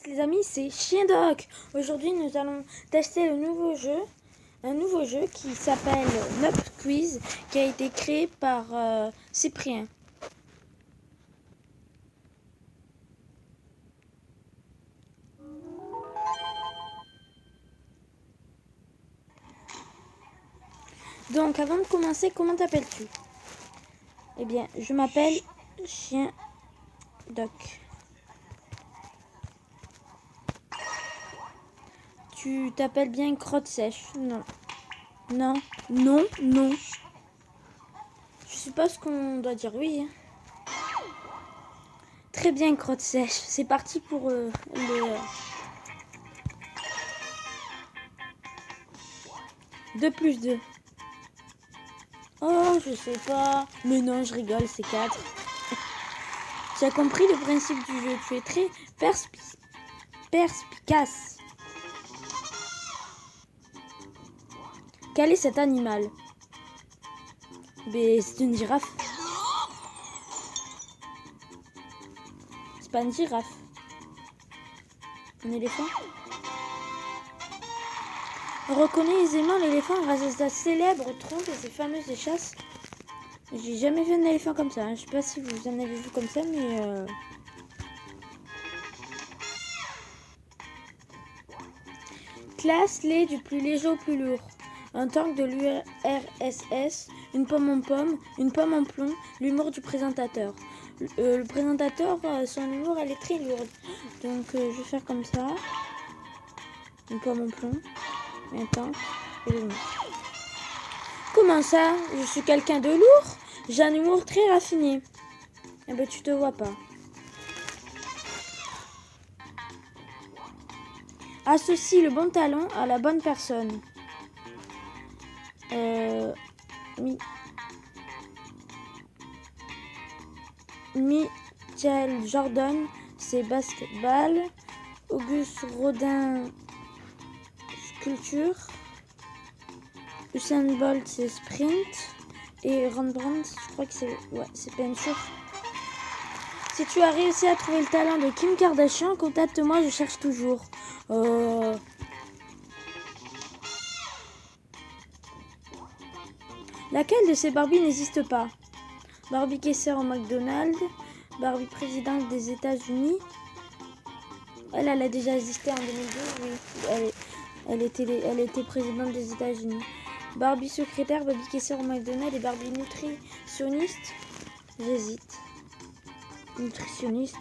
les amis, c'est Chien Doc. Aujourd'hui, nous allons tester un nouveau jeu qui s'appelle Nup Quiz, qui a été créé par Cyprien. Donc, avant de commencer, comment t'appelles-tu? Eh bien, je m'appelle Chien Doc. Tu t'appelles bien Crotte Sèche? Non. Non. Non. Non. Je suppose qu'on doit dire oui. Hein. Très bien, Crotte Sèche. C'est parti pour le... 2 plus 2. Oh, je sais pas. Mais non, je rigole, c'est 4. Tu as compris le principe du jeu. Tu es très perspicace. Quel est cet animal? Mais c'est une girafe. C'est pas une girafe. Un éléphant. On reconnaît aisément l'éléphant grâce à sa célèbre trompe et ses fameuses chasses. J'ai jamais vu un éléphant comme ça. Hein. Je sais pas si vous en avez vu comme ça, mais... Classe-les du plus léger au plus lourd. Un tank de l'URSS, une pomme en plomb, l'humour du présentateur. Le présentateur, son humour, elle est très lourde. Donc, je vais faire comme ça. Une pomme en plomb, un tank et l'humour. Comment ça? Je suis quelqu'un de lourd? J'ai un humour très raffiné. Eh ben, tu te vois pas. Associe le bon talent à la bonne personne. Michael Jordan, c'est basketball. Auguste Rodin, sculpture. Usain Bolt, c'est sprint. Et Rembrandt, je crois que c'est peinture. Si tu as réussi à trouver le talent de Kim Kardashian, contacte-moi, je cherche toujours. Laquelle de ces Barbies n'existe pas? Barbie caissière au McDonald's, Barbie présidente des États-Unis. Elle a déjà existé en 2012, oui. Elle était présidente des États-Unis. Barbie secrétaire, Barbie caissière au McDonald's et Barbie nutritionniste. J'hésite. Nutritionniste.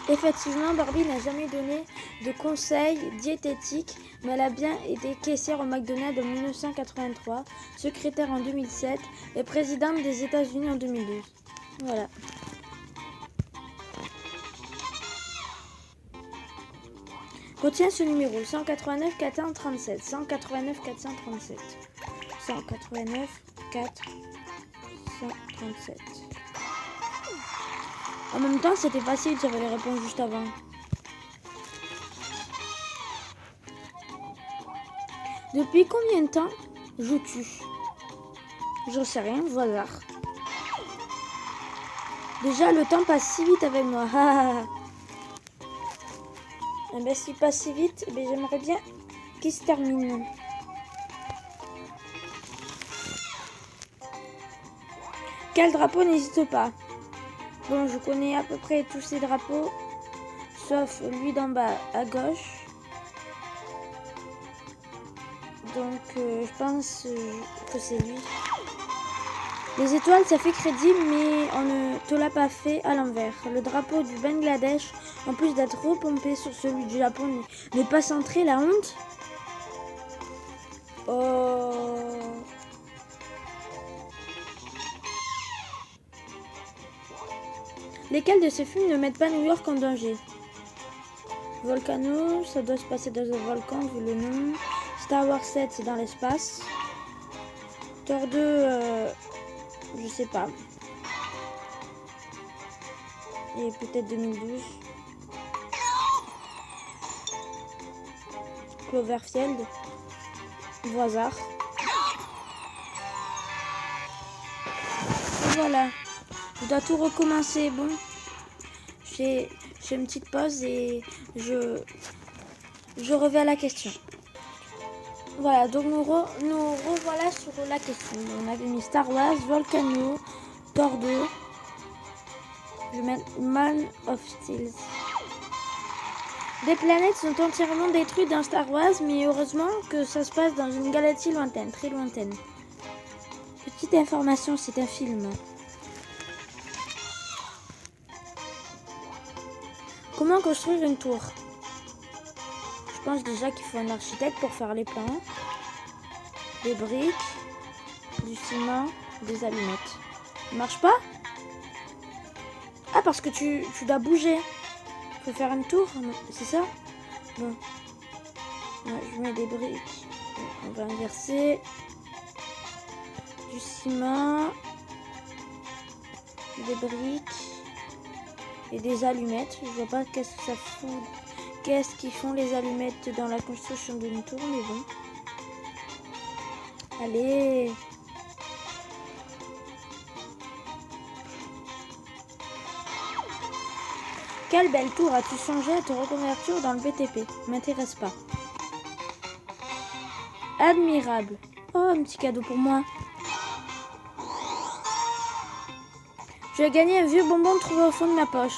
Effectivement, Barbie n'a jamais donné de conseils diététiques, mais elle a bien été caissière au McDonald's en 1983, secrétaire en 2007 et présidente des États-Unis en 2012. Voilà. Retiens ce numéro 189 437, 189 437, 189 437. En même temps, c'était facile, j'avais les réponses juste avant. Depuis combien de temps joues-tu? J'en sais rien, au hasard. Déjà, le temps passe si vite avec moi. Eh ben, s'il passe si vite, eh ben, j'aimerais bien qu'il se termine. Quel drapeau n'existe pas? Bon, je connais à peu près tous ces drapeaux, sauf lui d'en bas à gauche. Donc, je pense que c'est lui. Les étoiles, ça fait crédit, mais on ne te l'a pas fait à l'envers. Le drapeau du Bangladesh, en plus d'être repompé sur celui du Japon, n'est pas centré, la honte. Oh. Lesquels de ces films ne mettent pas New York en danger? Volcano, ça doit se passer dans un volcan vu le nom. Star Wars 7, c'est dans l'espace. Thor 2, je sais pas. Et peut-être 2012. Cloverfield. Au hasard. Et voilà. Je dois tout recommencer. Bon. J'ai fais une petite pause et je reviens à la question. Voilà, donc nous revoilà sur la question. On avait mis Star Wars, Volcano, Thor 2. Je vais mettre Man of Steel. Des planètes sont entièrement détruites dans Star Wars, mais heureusement que ça se passe dans une galaxie lointaine, très lointaine. Petite information, c'est un film. Comment construire une tour? Je pense déjà qu'il faut un architecte pour faire les plans. Des briques, du ciment, des allumettes. Ça marche pas? Ah, parce que tu dois bouger. Faut faire une tour, c'est ça? Bon. Ouais, je mets des briques. On va inverser. Du ciment. Des briques. Et des allumettes. Je vois pas qu'est-ce que ça fout. Qu'est-ce qu'ils font les allumettes dans la construction d'une tour, mais bon. Allez. Quelle belle tour as-tu songé à te reconvertir dans le BTP? M'intéresse pas. Admirable. Oh, un petit cadeau pour moi. Je vais gagner un vieux bonbon trouvé au fond de ma poche.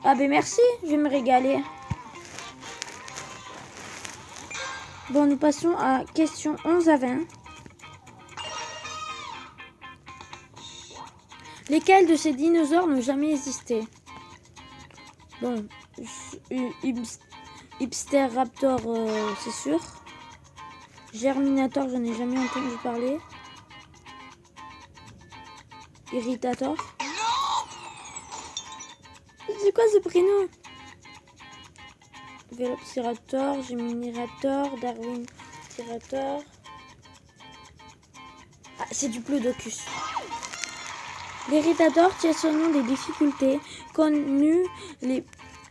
Ah ben merci, je vais me régaler. Bon, nous passons à question 11 à 20. Lesquels de ces dinosaures n'ont jamais existé? Bon, Hipster Raptor, c'est sûr. Germinator, j'en ai jamais entendu parler. Irritator. C'est quoi ce prénom? Velociraptor, Geminirator, Darwinirator. Ah, c'est du Plodocus. L'Irritator tient son nom des difficultés qu'ont les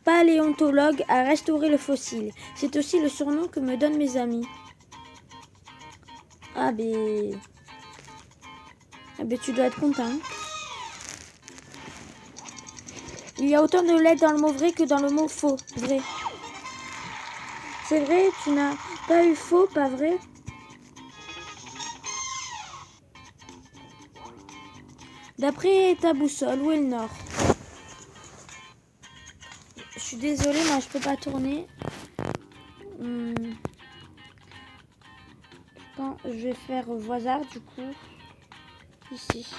paléontologues à restaurer le fossile. C'est aussi le surnom que me donnent mes amis. Ah ben tu dois être content. Il y a autant de lettres dans le mot vrai que dans le mot faux. Vrai. C'est vrai, tu n'as pas eu faux, pas vrai? D'après ta boussole, où est le nord? Je suis désolée, moi je peux pas tourner. Quand je vais faire voisard, du coup, ici.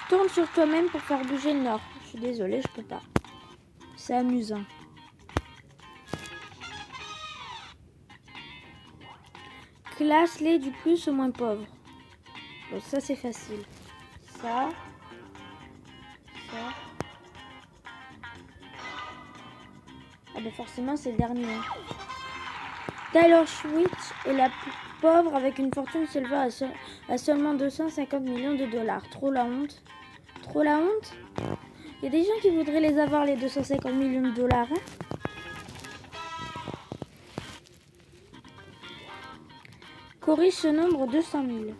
Tourne sur toi-même pour faire bouger le nord. Je suis désolée, je peux pas. C'est amusant. Classe-les du plus au moins pauvre. Bon, ça c'est facile. Ça. Ah ben forcément c'est le dernier. Taylor Swift est la plus pauvre avec une fortune s'élevant à seulement 250 millions de dollars. Trop la honte. Trop la honte? Il y a des gens qui voudraient les avoir les 250 millions de dollars. Hein? Corrige ce nombre 200 000.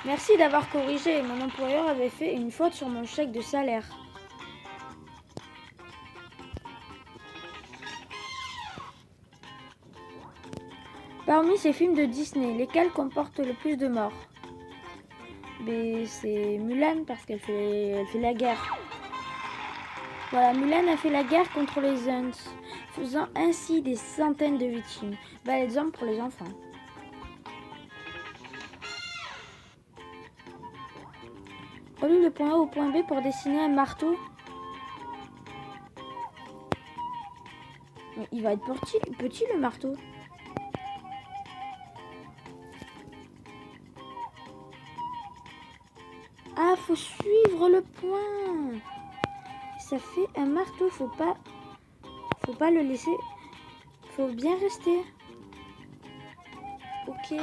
Merci d'avoir corrigé. Mon employeur avait fait une faute sur mon chèque de salaire. Parmi ces films de Disney, lesquels comportent le plus de morts? Mais c'est Mulan parce qu'elle fait la guerre. Voilà, Mulan a fait la guerre contre les Huns, faisant ainsi des centaines de victimes. Bel exemple pour les enfants. Relie le point A au point B pour dessiner un marteau. Mais il va être petit le marteau. Ah, faut suivre le point. Ça fait un marteau, faut pas le laisser. Faut bien rester. Ok.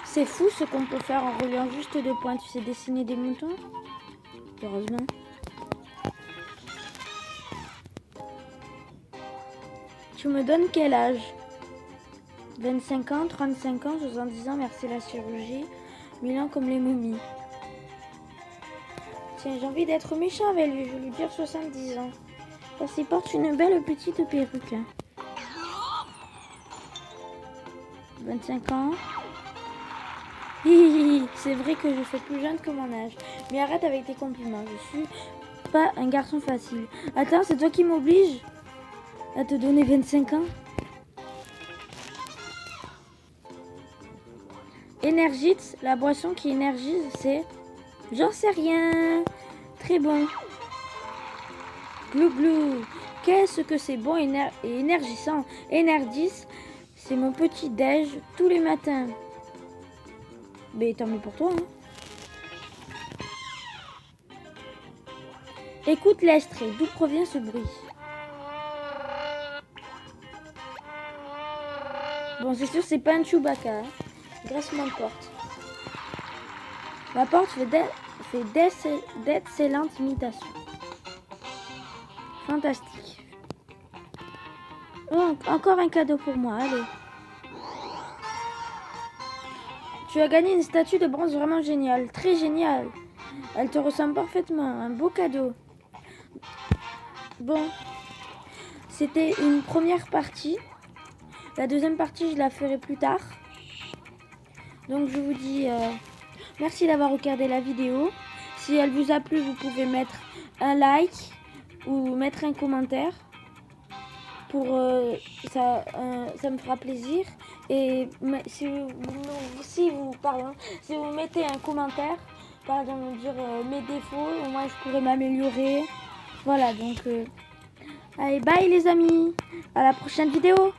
C'est fou ce qu'on peut faire en reliant juste deux points. Tu sais dessiner des moutons? Heureusement. Tu me donnes quel âge? 25 ans, 35 ans, 70 ans, merci la chirurgie. 1000 ans comme les momies. Tiens, j'ai envie d'être méchant avec lui, je vais lui dire 70 ans. Parce qu'il porte une belle petite perruque. Hein. 25 ans. C'est vrai que je fais plus jeune que mon âge. Mais arrête avec tes compliments, je suis pas un garçon facile. Attends, c'est toi qui m'oblige à te donner 25 ans? Energite, la boisson qui énergise, c'est... J'en sais rien. Très bon. Glou glou. Qu'est-ce que c'est bon et énergisant. Energis, c'est mon petit déj tous les matins. Mais tant mieux pour toi. Hein. Écoute l'extrait. D'où provient ce bruit? Bon, c'est sûr, c'est pas un Chewbacca. Hein. Graissement de porte. La porte fait d'excellentes imitations. Fantastique. Oh, encore un cadeau pour moi, allez. Tu as gagné une statue de bronze vraiment géniale, très géniale. Elle te ressemble parfaitement, un beau cadeau. Bon, c'était une première partie. La deuxième partie, je la ferai plus tard. Donc je vous dis merci d'avoir regardé la vidéo. Si elle vous a plu, vous pouvez mettre un like ou mettre un commentaire. Pour ça me fera plaisir. Et si vous mettez un commentaire, par exemple dire mes défauts, au moins je pourrais m'améliorer. Voilà, donc allez, bye les amis, à la prochaine vidéo.